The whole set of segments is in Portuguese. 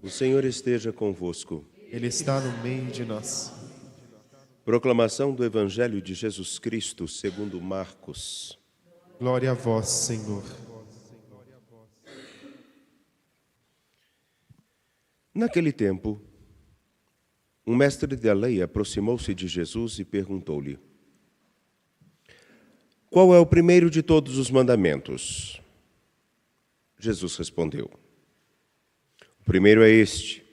O Senhor esteja convosco. Ele está no meio de nós. Proclamação do Evangelho de Jesus Cristo segundo Marcos. Glória a vós, Senhor. Naquele tempo, um mestre da lei aproximou-se de Jesus e perguntou-lhe: Qual é o primeiro de todos os mandamentos? Jesus respondeu: O primeiro é este: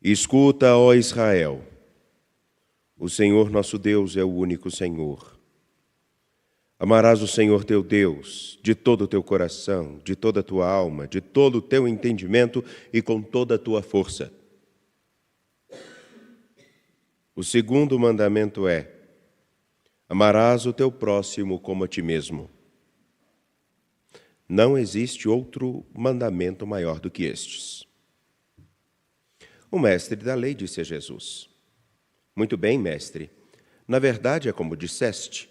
Escuta, ó Israel, o Senhor nosso Deus é o único Senhor. Amarás o Senhor teu Deus de todo o teu coração, de toda a tua alma, de todo o teu entendimento e com toda a tua força. O segundo mandamento é: amarás o teu próximo como a ti mesmo. Não existe outro mandamento maior do que estes. O mestre da lei disse a Jesus: Muito bem, mestre. Na verdade é como disseste.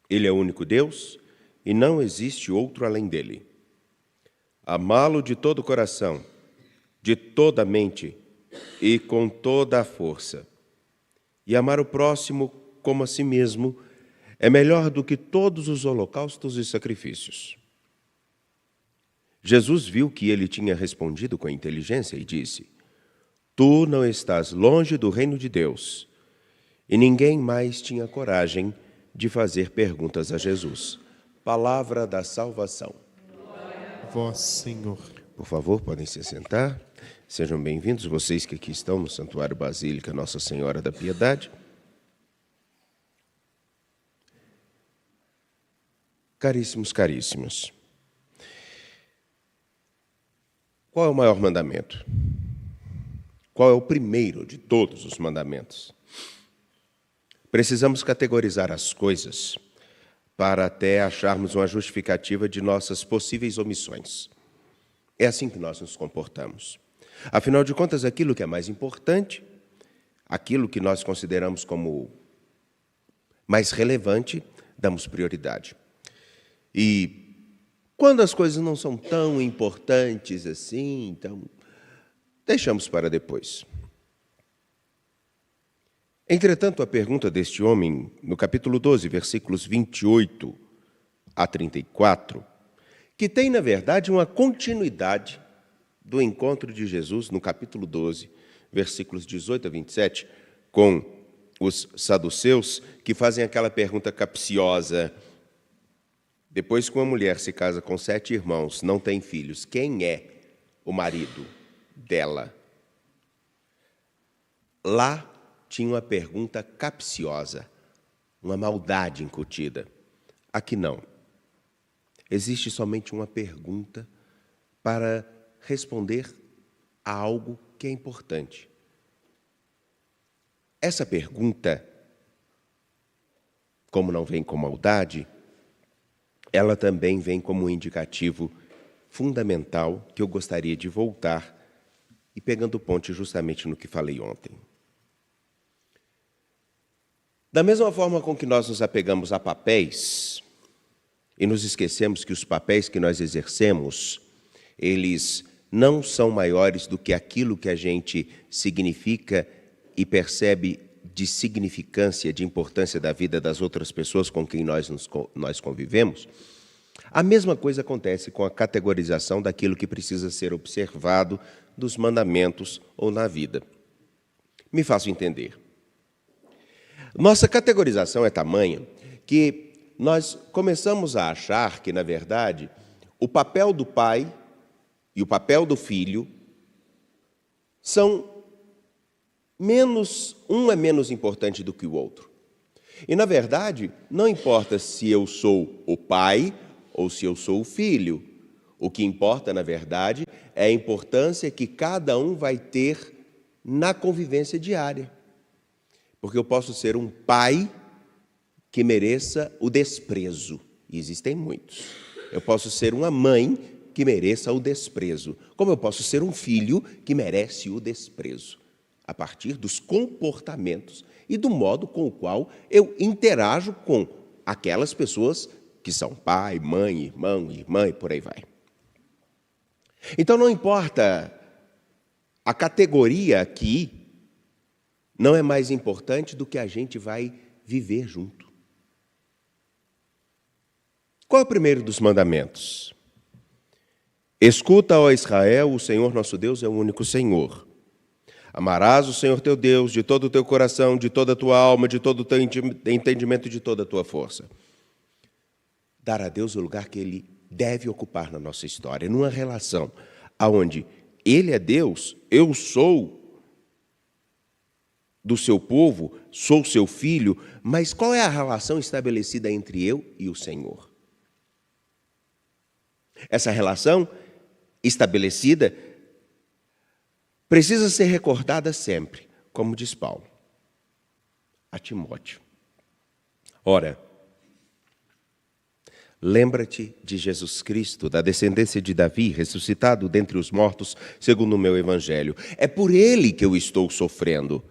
Ele é o único Deus e não existe outro além dele. Amá-lo de todo o coração, de toda a mente e com toda a força. E amar o próximo como a si mesmo é melhor do que todos os holocaustos e sacrifícios. Jesus viu que ele tinha respondido com inteligência e disse: Tu não estás longe do reino de Deus. E ninguém mais tinha coragem de fazer perguntas a Jesus. Palavra da salvação. Glória a vós, Senhor. Por favor, podem se sentar. Sejam bem-vindos, vocês que aqui estão no Santuário Basílica Nossa Senhora da Piedade. Caríssimos, caríssimas. Qual é o maior mandamento? Qual é o primeiro de todos os mandamentos? Precisamos categorizar as coisas para até acharmos uma justificativa de nossas possíveis omissões. É assim que nós nos comportamos. Afinal de contas, aquilo que é mais importante, aquilo que nós consideramos como mais relevante, damos prioridade. E quando as coisas não são tão importantes assim, então deixamos para depois. Entretanto, a pergunta deste homem, no capítulo 12, versículos 28 a 34, que tem, na verdade, uma continuidade do encontro de Jesus no capítulo 12, versículos 18 a 27, com os saduceus, que fazem aquela pergunta capciosa: depois que uma mulher se casa com 7 irmãos, não tem filhos, quem é o marido dela? Lá tinha uma pergunta capciosa, uma maldade incutida. Aqui não. Existe somente uma pergunta para responder a algo que é importante. Essa pergunta, como não vem com maldade, ela também vem como um indicativo fundamental que eu gostaria de voltar e pegando ponte justamente no que falei ontem. Da mesma forma com que nós nos apegamos a papéis e nos esquecemos que os papéis que nós exercemos, eles não são maiores do que aquilo que a gente significa e percebe de significância, de importância da vida das outras pessoas com quem nós convivemos, a mesma coisa acontece com a categorização daquilo que precisa ser observado dos mandamentos ou na vida. Me faço entender. Nossa categorização é tamanha que nós começamos a achar que, na verdade, o papel do pai e o papel do filho são um é menos importante do que o outro. E, na verdade, não importa se eu sou o pai ou se eu sou o filho. O que importa, na verdade, é a importância que cada um vai ter na convivência diária. Porque eu posso ser um pai que mereça o desprezo, e existem muitos. Eu posso ser uma mãe que mereça o desprezo, como eu posso ser um filho que merece o desprezo, a partir dos comportamentos e do modo com o qual eu interajo com aquelas pessoas que são pai, mãe, irmão, irmã e por aí vai. Então não importa A categoria aqui não é mais importante do que a gente vai viver junto. Qual é o primeiro dos mandamentos? Escuta, ó Israel, o Senhor nosso Deus é o único Senhor. Amarás o Senhor teu Deus de todo o teu coração, de toda a tua alma, de todo o teu entendimento e de toda a tua força. Dar a Deus o lugar que Ele deve ocupar na nossa história, numa relação onde Ele é Deus, eu sou do seu povo, sou seu filho, mas qual é a relação estabelecida entre eu e o Senhor? Essa relação estabelecida precisa ser recordada sempre, como diz Paulo a Timóteo. Ora, lembra-te de Jesus Cristo, da descendência de Davi, ressuscitado dentre os mortos, segundo o meu evangelho. É por ele que eu estou sofrendo.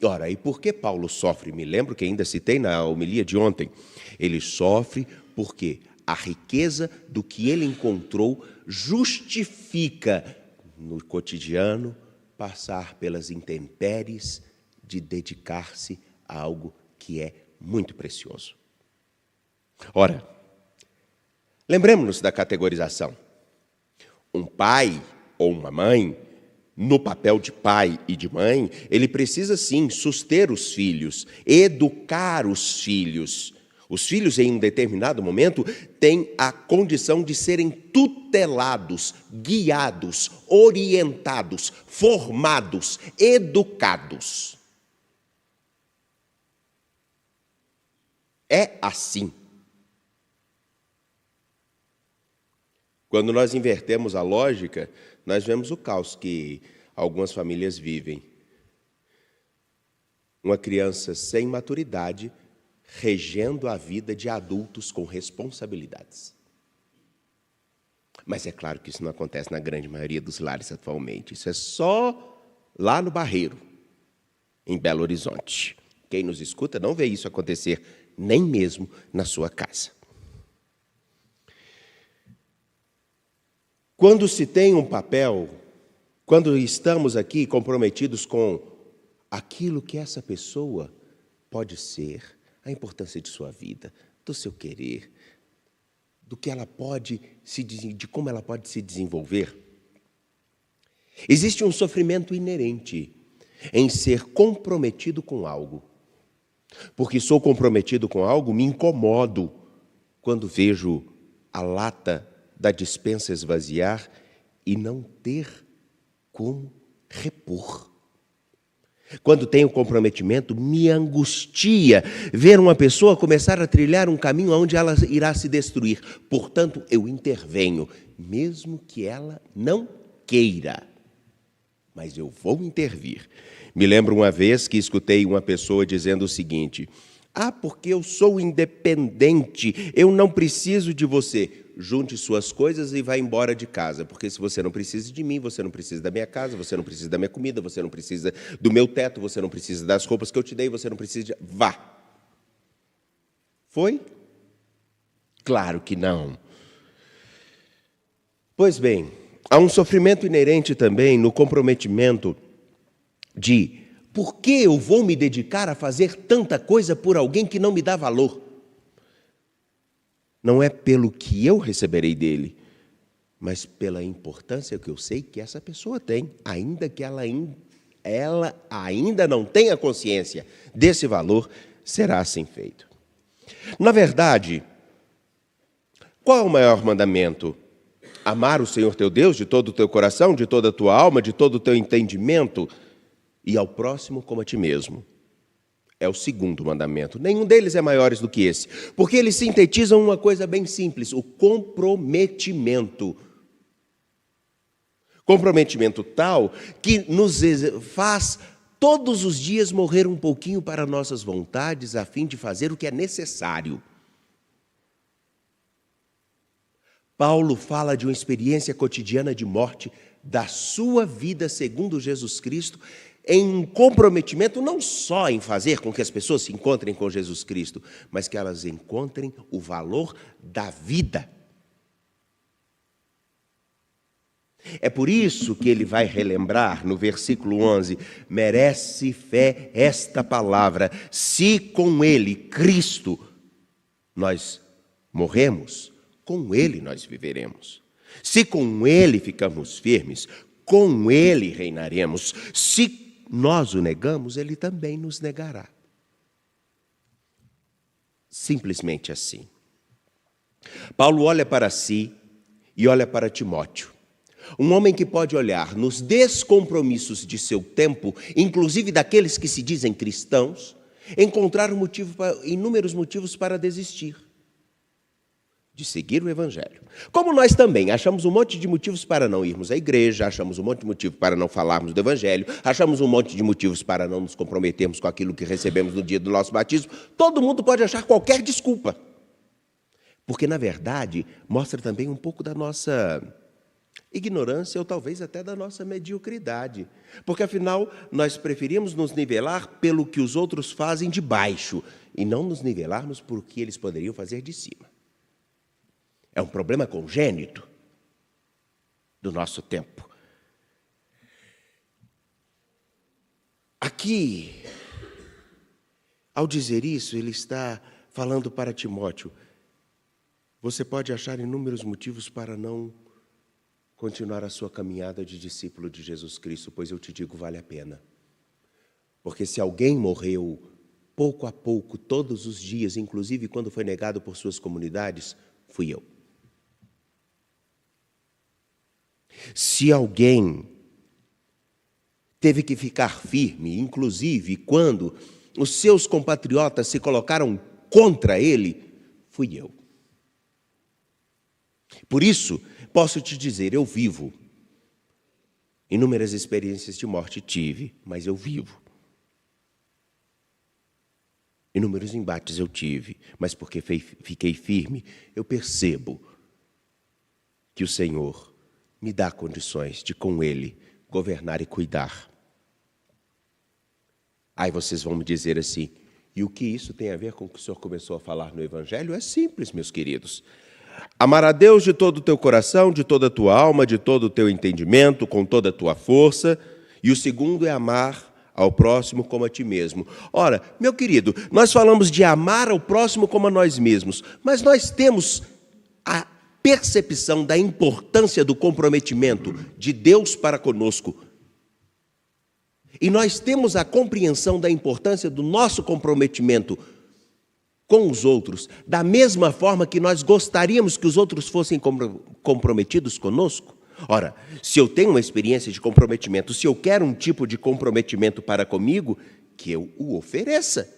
Ora, e por que Paulo sofre? Me lembro que ainda citei na homilia de ontem. Ele sofre porque a riqueza do que ele encontrou justifica, no cotidiano, passar pelas intempéries de dedicar-se a algo que é muito precioso. Ora, lembremos-nos da categorização. Um pai ou uma mãe, no papel de pai e de mãe, ele precisa sim suster os filhos, educar os filhos. Os filhos, em um determinado momento, têm a condição de serem tutelados, guiados, orientados, formados, educados. É assim. Quando nós invertemos a lógica, nós vemos o caos que algumas famílias vivem. Uma criança sem maturidade regendo a vida de adultos com responsabilidades. Mas é claro que isso não acontece na grande maioria dos lares atualmente. Isso é só lá no Barreiro, em Belo Horizonte. Quem nos escuta não vê isso acontecer nem mesmo na sua casa. Quando se tem um papel, quando estamos aqui comprometidos com aquilo que essa pessoa pode ser, a importância de sua vida, do seu querer, do que ela pode de como ela pode se desenvolver. Existe um sofrimento inerente em ser comprometido com algo. Porque sou comprometido com algo, me incomodo quando vejo a lata da despensa esvaziar e não ter como repor. Quando tenho comprometimento, me angustia ver uma pessoa começar a trilhar um caminho onde ela irá se destruir. Portanto, eu intervenho, mesmo que ela não queira. Mas eu vou intervir. Me lembro uma vez que escutei uma pessoa dizendo o seguinte: porque eu sou independente, eu não preciso de você. Junte suas coisas e vá embora de casa, porque se você não precisa de mim, você não precisa da minha casa, você não precisa da minha comida, você não precisa do meu teto, você não precisa das roupas que eu te dei, você não precisa de... Vá. Foi? Claro que não. Pois bem, há um sofrimento inerente também no comprometimento de por que eu vou me dedicar a fazer tanta coisa por alguém que não me dá valor? Não é pelo que eu receberei dele, mas pela importância que eu sei que essa pessoa tem, ainda que ela ainda não tenha consciência desse valor, será assim feito. Na verdade, qual é o maior mandamento? Amar o Senhor teu Deus de todo o teu coração, de toda a tua alma, de todo o teu entendimento, e ao próximo como a ti mesmo. É o segundo mandamento. Nenhum deles é maior do que esse, porque eles sintetizam uma coisa bem simples: o comprometimento. Comprometimento tal que nos faz todos os dias morrer um pouquinho para nossas vontades, a fim de fazer o que é necessário. Paulo fala de uma experiência cotidiana de morte da sua vida segundo Jesus Cristo, em um comprometimento não só em fazer com que as pessoas se encontrem com Jesus Cristo, mas que elas encontrem o valor da vida. É por isso que ele vai relembrar no versículo 11: merece fé esta palavra, se com ele, Cristo, nós morremos, com ele nós viveremos. Se com ele ficamos firmes, com ele reinaremos. Se nós o negamos, ele também nos negará. Simplesmente assim. Paulo olha para si e olha para Timóteo. Um homem que pode olhar nos descompromissos de seu tempo, inclusive daqueles que se dizem cristãos, encontrar inúmeros motivos para desistir de seguir o Evangelho. Como nós também achamos um monte de motivos para não irmos à igreja, achamos um monte de motivos para não falarmos do Evangelho, achamos um monte de motivos para não nos comprometermos com aquilo que recebemos no dia do nosso batismo, todo mundo pode achar qualquer desculpa. Porque, na verdade, mostra também um pouco da nossa ignorância ou talvez até da nossa mediocridade. Porque, afinal, nós preferimos nos nivelar pelo que os outros fazem de baixo e não nos nivelarmos por o que eles poderiam fazer de cima. É um problema congênito do nosso tempo. Aqui, ao dizer isso, ele está falando para Timóteo: você pode achar inúmeros motivos para não continuar a sua caminhada de discípulo de Jesus Cristo, pois eu te digo, vale a pena. Porque se alguém morreu pouco a pouco, todos os dias, inclusive quando foi negado por suas comunidades, fui eu. Se alguém teve que ficar firme, inclusive quando os seus compatriotas se colocaram contra ele, fui eu. Por isso, posso te dizer, eu vivo. Inúmeras experiências de morte tive, mas eu vivo. Inúmeros embates eu tive, mas porque fiquei firme, eu percebo que o Senhor me dá condições de, com Ele, governar e cuidar. Aí vocês vão me dizer assim, e o que isso tem a ver com o que o Senhor começou a falar no Evangelho? É simples, meus queridos. Amar a Deus de todo o teu coração, de toda a tua alma, de todo o teu entendimento, com toda a tua força. E o segundo é amar ao próximo como a ti mesmo. Ora, meu querido, nós falamos de amar ao próximo como a nós mesmos, mas nós temos a percepção da importância do comprometimento de Deus para conosco. E nós temos a compreensão da importância do nosso comprometimento com os outros, da mesma forma que nós gostaríamos que os outros fossem comprometidos conosco. Ora, se eu tenho uma experiência de comprometimento, se eu quero um tipo de comprometimento para comigo, que eu o ofereça.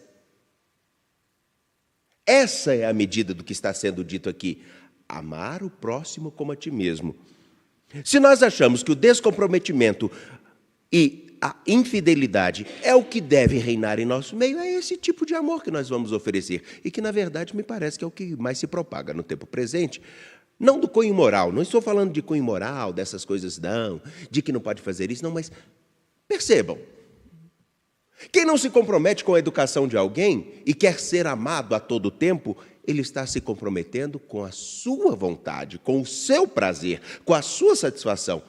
Essa é a medida do que está sendo dito aqui. Amar o próximo como a ti mesmo. Se nós achamos que o descomprometimento e a infidelidade é o que deve reinar em nosso meio, é esse tipo de amor que nós vamos oferecer. E que, na verdade, me parece que é o que mais se propaga no tempo presente. Não do cunho moral, não estou falando de cunho moral, dessas coisas não, de que não pode fazer isso, não, mas percebam. Quem não se compromete com a educação de alguém e quer ser amado a todo tempo, ele está se comprometendo com a sua vontade, com o seu prazer, com a sua satisfação.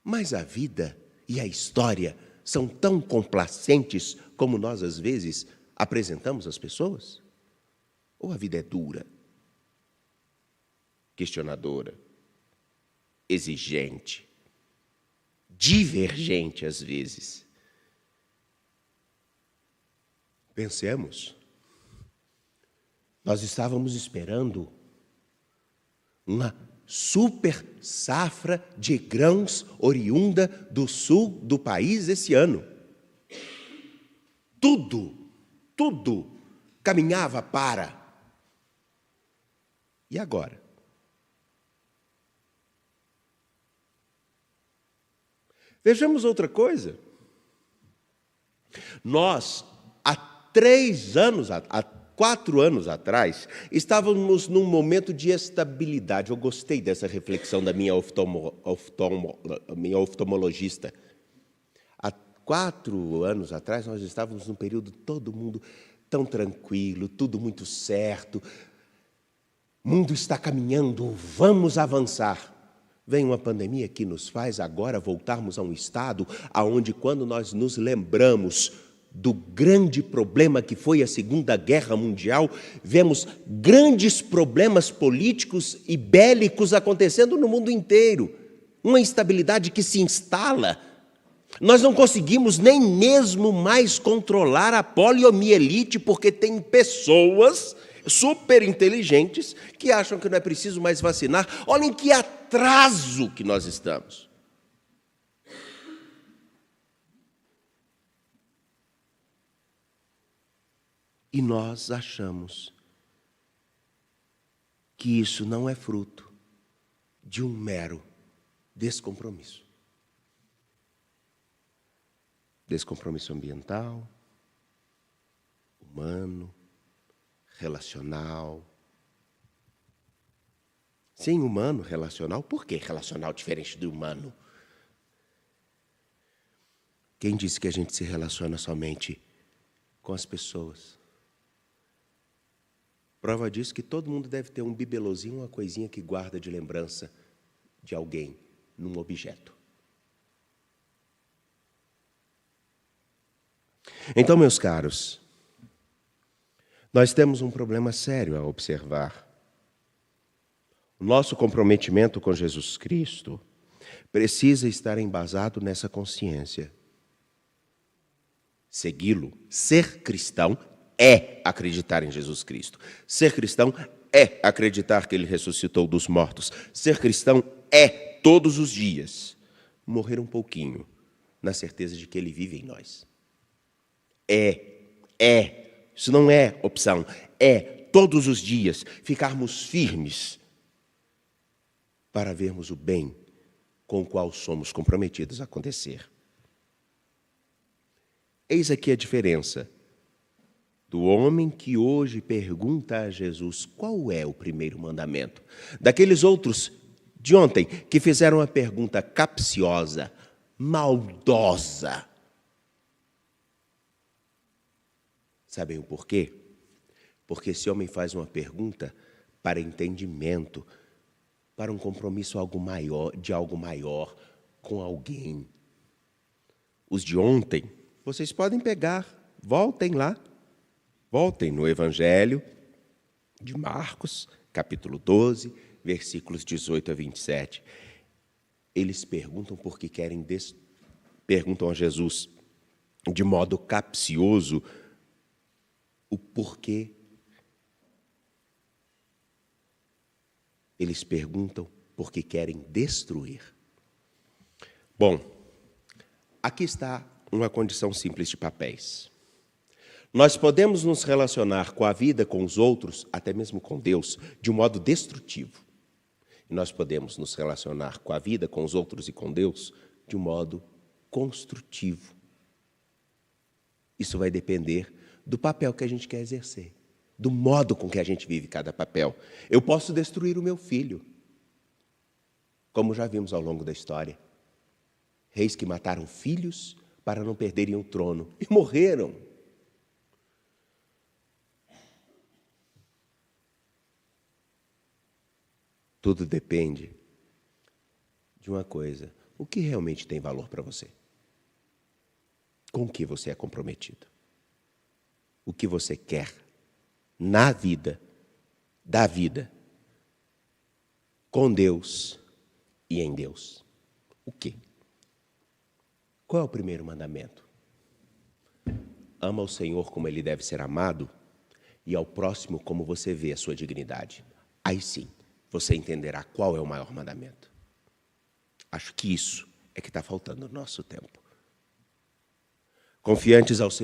Mas a vida e a história são tão complacentes como nós, às vezes, apresentamos às pessoas? Ou a vida é dura, questionadora, exigente, divergente às vezes? Pensemos. Nós estávamos esperando uma super safra de grãos oriunda do sul do país esse ano. Tudo caminhava para. E agora? Vejamos outra coisa. Nós, há 4 anos atrás, estávamos num momento de estabilidade. Eu gostei dessa reflexão da minha oftalmologista. Há 4 anos atrás, nós estávamos num período todo mundo tão tranquilo, tudo muito certo. O mundo está caminhando, vamos avançar. Vem uma pandemia que nos faz agora voltarmos a um estado onde, quando nós nos lembramos do grande problema que foi a Segunda Guerra Mundial, vemos grandes problemas políticos e bélicos acontecendo no mundo inteiro. Uma instabilidade que se instala. Nós não conseguimos nem mesmo mais controlar a poliomielite, porque tem pessoas super inteligentes que acham que não é preciso mais vacinar. Olhem que atraso que nós estamos. E nós achamos que isso não é fruto de um mero descompromisso. Descompromisso ambiental, humano, relacional. Sim, humano, relacional. Por que relacional diferente do humano? Quem disse que a gente se relaciona somente com as pessoas? Prova disso que todo mundo deve ter um bibelozinho, uma coisinha que guarda de lembrança de alguém num objeto. Então, meus caros, nós temos um problema sério a observar. O nosso comprometimento com Jesus Cristo precisa estar embasado nessa consciência. Segui-lo, ser cristão, é acreditar em Jesus Cristo. Ser cristão é acreditar que Ele ressuscitou dos mortos. Ser cristão é, todos os dias, morrer um pouquinho, na certeza de que Ele vive em nós. Isso não é opção. Todos os dias, ficarmos firmes para vermos o bem com o qual somos comprometidos a acontecer. Eis aqui a diferença do homem que hoje pergunta a Jesus qual é o primeiro mandamento, daqueles outros de ontem que fizeram a pergunta capciosa, maldosa. Sabem o porquê? Porque esse homem faz uma pergunta para entendimento, para um compromisso de algo maior com alguém. Os de ontem, vocês podem pegar, voltem lá. Voltem no Evangelho de Marcos, capítulo 12, versículos 18 a 27. Eles perguntam porque perguntam a Jesus de modo capcioso o porquê. Eles perguntam porque querem destruir. Bom, aqui está uma condição simples de papéis. Nós podemos nos relacionar com a vida, com os outros, até mesmo com Deus, de um modo destrutivo. E nós podemos nos relacionar com a vida, com os outros e com Deus, de um modo construtivo. Isso vai depender do papel que a gente quer exercer, do modo com que a gente vive cada papel. Eu posso destruir o meu filho, como já vimos ao longo da história. Reis que mataram filhos para não perderem o trono e morreram. Tudo depende de uma coisa: o que realmente tem valor para você? Com o que você é comprometido? O que você quer na vida, da vida, com Deus e em Deus? O quê? Qual é o primeiro mandamento? Ama o Senhor como Ele deve ser amado e ao próximo como você vê a sua dignidade. Aí sim, você entenderá qual é o maior mandamento. Acho que isso é que está faltando no nosso tempo. Confiantes ao Senhor.